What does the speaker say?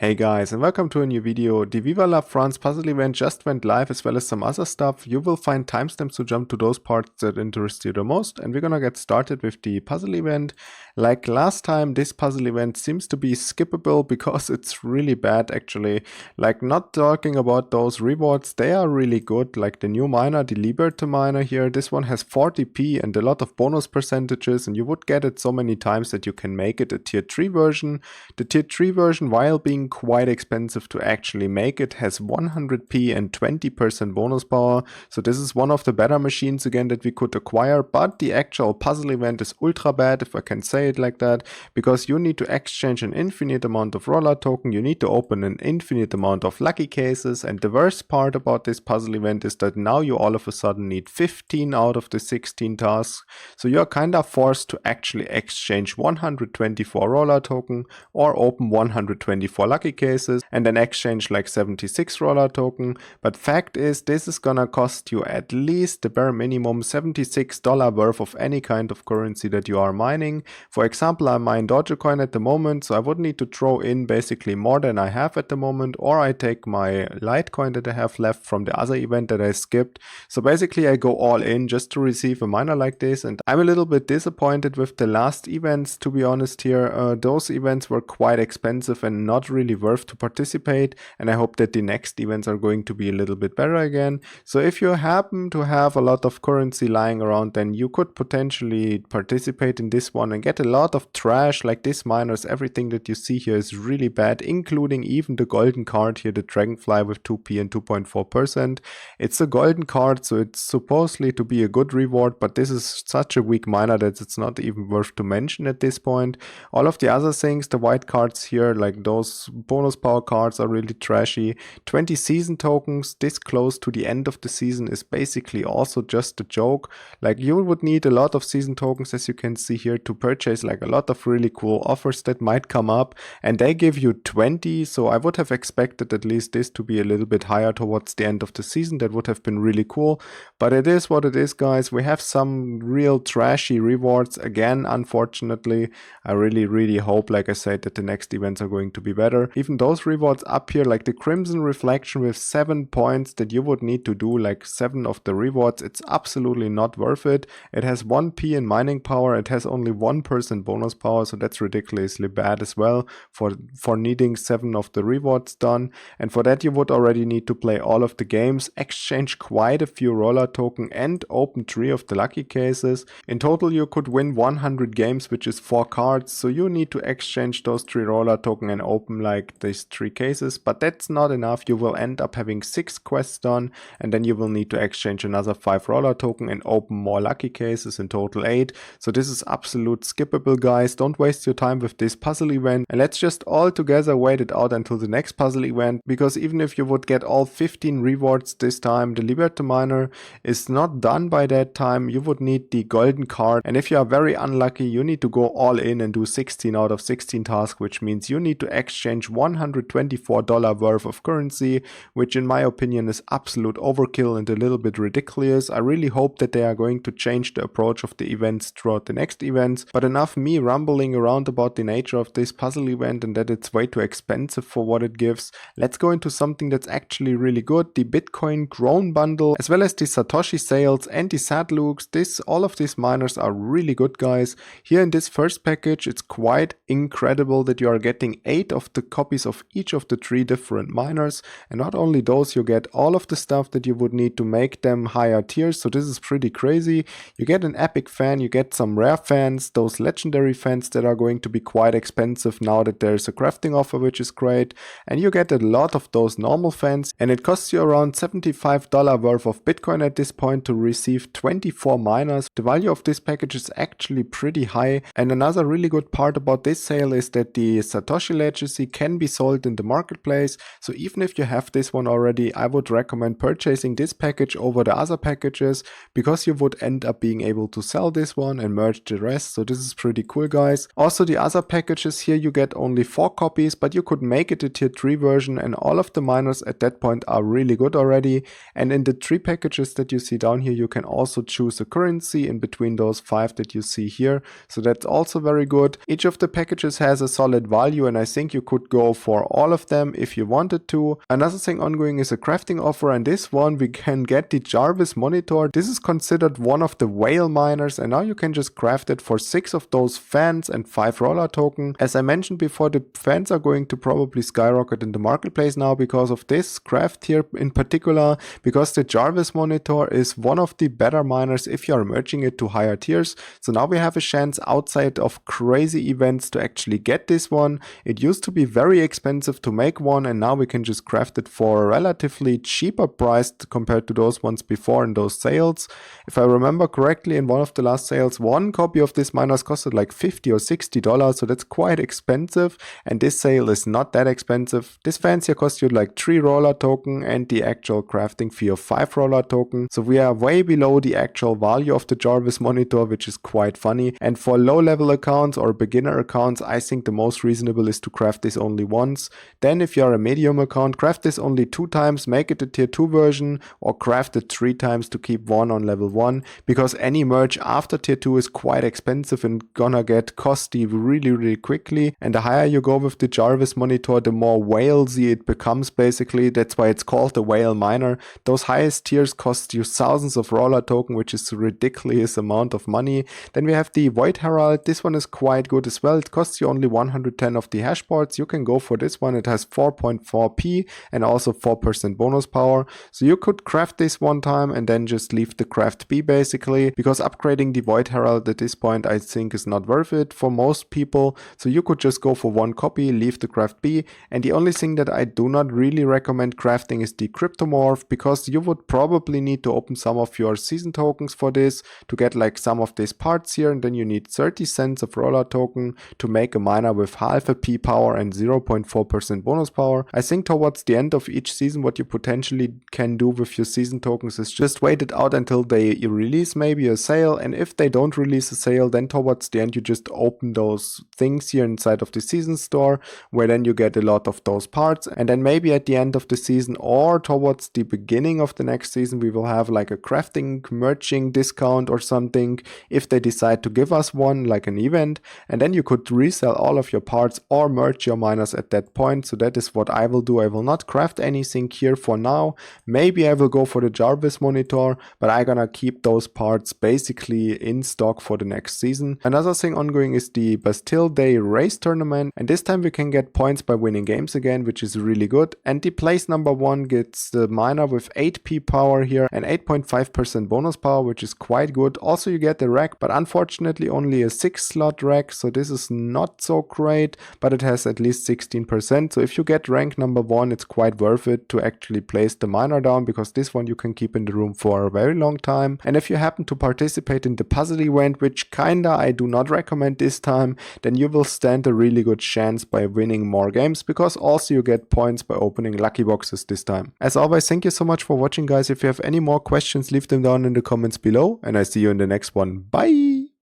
Hey guys, and welcome to a new video. The Viva La France puzzle event just went live, as well as some other stuff. You will find timestamps to jump to those parts that interest you the most, and we're gonna get started with the puzzle event. Like last time, this puzzle event seems to be skippable because it's really bad actually. Like, not talking about those rewards, they are really good. Like the new miner, the Liberty miner here, this one has 40p and a lot of bonus percentages, and you would get it so many times that you can make it a tier 3 version. The tier 3 version, while being quite expensive to actually make it, has 100p and 20% bonus power, so this is one of the better machines again that we could acquire. But the actual puzzle event is ultra bad, if I can say it like that, because you need to exchange an infinite amount of roller token, you need to open an infinite amount of lucky cases, and the worst part about this puzzle event is that now you all of a sudden need 15 out of the 16 tasks, so you're kind of forced to actually exchange 124 roller token or open 124 lucky cases and then exchange like 76 roller token. But fact is, this is gonna cost you at least the bare minimum $76 worth of any kind of currency that you are mining. For example, I mine Dogecoin at the moment, so I would need to throw in basically more than I have at the moment, or I take my Litecoin that I have left from the other event that I skipped. So basically I go all in just to receive a miner like this, and I'm a little bit disappointed with the last events, to be honest here. Those events were quite expensive and not really worth to participate, and I hope that the next events are going to be a little bit better again. So if you happen to have a lot of currency lying around, then you could potentially participate in this one and get a lot of trash like this miners. Everything that you see here is really bad, including even the golden card here, the dragonfly with 2p and 2.4%. It's a golden card, so it's supposedly to be a good reward, but this is such a weak miner that it's not even worth to mention at this point. All of the other things, the white cards here, like those bonus power cards, are really trashy. 20 season tokens this close to the end of the season is basically also just a joke. Like, you would need a lot of season tokens, as you can see here, to purchase like a lot of really cool offers that might come up, and they give you 20, so I would have expected at least this to be a little bit higher towards the end of the season. That would have been really cool, but it is what it is, guys. We have some real trashy rewards again, unfortunately. I really hope, like I said, that the next events are going to be better. Even those rewards up here, like the Crimson Reflection with 7 points that you would need to do like 7 of the rewards, it's absolutely not worth it. It has 1p in mining power, it has only 1% bonus power, so that's ridiculously bad as well for needing 7 of the rewards done. And for that you would already need to play all of the games, exchange quite a few roller token, and open 3 of the lucky cases. In total you could win 100 games, which is 4 cards, so you need to exchange those 3 roller token and open like these 3 cases. But that's not enough. You will end up having 6 quests done, and then you will need to exchange another 5 roller token and open more lucky cases, in total 8. So this is absolute skippable, guys. Don't waste your time with this puzzle event, and let's just all together wait it out until the next puzzle event, because even if you would get all 15 rewards this time, the Liberty miner is not done by that time. You would need the golden card, and if you are very unlucky, you need to go all in and do 16 out of 16 tasks, which means you need to exchange $124 worth of currency, which in my opinion is absolute overkill and a little bit ridiculous. I really hope that they are going to change the approach of the events throughout the next events. But enough me rambling around about the nature of this puzzle event and that it's way too expensive for what it gives. Let's go into something that's actually really good, the Bitcoin Grown Bundle, as well as the Satoshi sales and the Sadlooks. All of these miners are really good, guys. Here in this first package, it's quite incredible that you are getting 8 of the copies of each of the 3 different miners, and not only those, you get all of the stuff that you would need to make them higher tiers, so this is pretty crazy. You get an epic fan, you get some rare fans, those legendary fans that are going to be quite expensive now that there's a crafting offer, which is great, and you get a lot of those normal fans, and it costs you around $75 worth of Bitcoin at this point to receive 24 miners. The value of this package is actually pretty high, and another really good part about this sale is that the Satoshi legacy can be sold in the marketplace. So even if you have this one already, I would recommend purchasing this package over the other packages, because you would end up being able to sell this one and merge the rest. So this is pretty cool, guys. Also, the other packages here, you get only 4 copies, but you could make it a tier 3 version, and all of the miners at that point are really good already. And in the 3 packages that you see down here, you can also choose a currency in between those 5 that you see here, so that's also very good. Each of the packages has a solid value, and I think you could could go for all of them if you wanted to. Another thing ongoing is a crafting offer, and this one we can get the Jarvis monitor. This is considered one of the whale miners, and now you can just craft it for 6 of those fans and 5 roller token. As I mentioned before, the fans are going to probably skyrocket in the marketplace now because of this craft here in particular, because the Jarvis monitor is one of the better miners if you are merging it to higher tiers. So now we have a chance outside of crazy events to actually get this one. It used to be very expensive to make one, and now we can just craft it for a relatively cheaper price compared to those ones before in those sales. If I remember correctly, in one of the last sales, one copy of this miners costed like $50 or $60, so that's quite expensive, and this sale is not that expensive. This fans here cost you like 3 roller token and the actual crafting fee of 5 roller token, so we are way below the actual value of the Jarvis monitor, which is quite funny. And for low level accounts or beginner accounts, I think the most reasonable is to craft this only once. Then if you're a medium account, craft this only 2 times, make it a tier 2 version, or craft it 3 times to keep 1 on level 1, because any merge after tier 2 is quite expensive and gonna get costly really quickly. And the higher you go with the Jarvis monitor, the more whalesy it becomes basically. That's why it's called the whale miner. Those highest tiers cost you thousands of roller token, which is a ridiculous amount of money. Then we have the Void Herald. This one is quite good as well. It costs you only 110 of the hash parts. You can go for this one. It has 4.4p and also 4% bonus power. So you could craft this one time and then just leave the craft be basically, because upgrading the Void Herald at this point I think is not worth it for most people. So you could just go for 1 copy, leave the craft be. And the only thing that I do not really recommend crafting is the Cryptomorph, because you would probably need to open some of your season tokens for this to get like some of these parts here, and then you need 30 cents of roller token to make a miner with half a P power and 0.4% bonus power. I think towards the end of each season what you potentially can do with your season tokens is just wait it out until they release maybe a sale, and if they don't release a sale, then towards the end you just open those things here inside of the season store, where then you get a lot of those parts, and then maybe at the end of the season or towards the beginning of the next season we will have like a crafting merging discount or something if they decide to give us one, like an event, and then you could resell all of your parts or merge your miners at that point. So that is what I will do. I will not craft anything here for now. Maybe I will go for the Jarvis monitor, but I'm gonna keep those parts basically in stock for the next season. Another thing ongoing is the Bastille Day race tournament, and this time we can get points by winning games again, which is really good. And the place number 1 gets the miner with 8p power here and 8.5% bonus power, which is quite good. Also you get the rack, but unfortunately only a 6 slot rack, so this is not so great, but it has at least 16%. So if you get rank number 1, it's quite worth it to actually place the miner down, because this one you can keep in the room for a very long time. And if you happen to participate in the puzzle event, which kinda I do not recommend this time, then you will stand a really good chance by winning more games, because also you get points by opening lucky boxes this time. As always, thank you so much for watching guys. If you have any more questions, leave them down in the comments below, and I see you in the next one. Bye!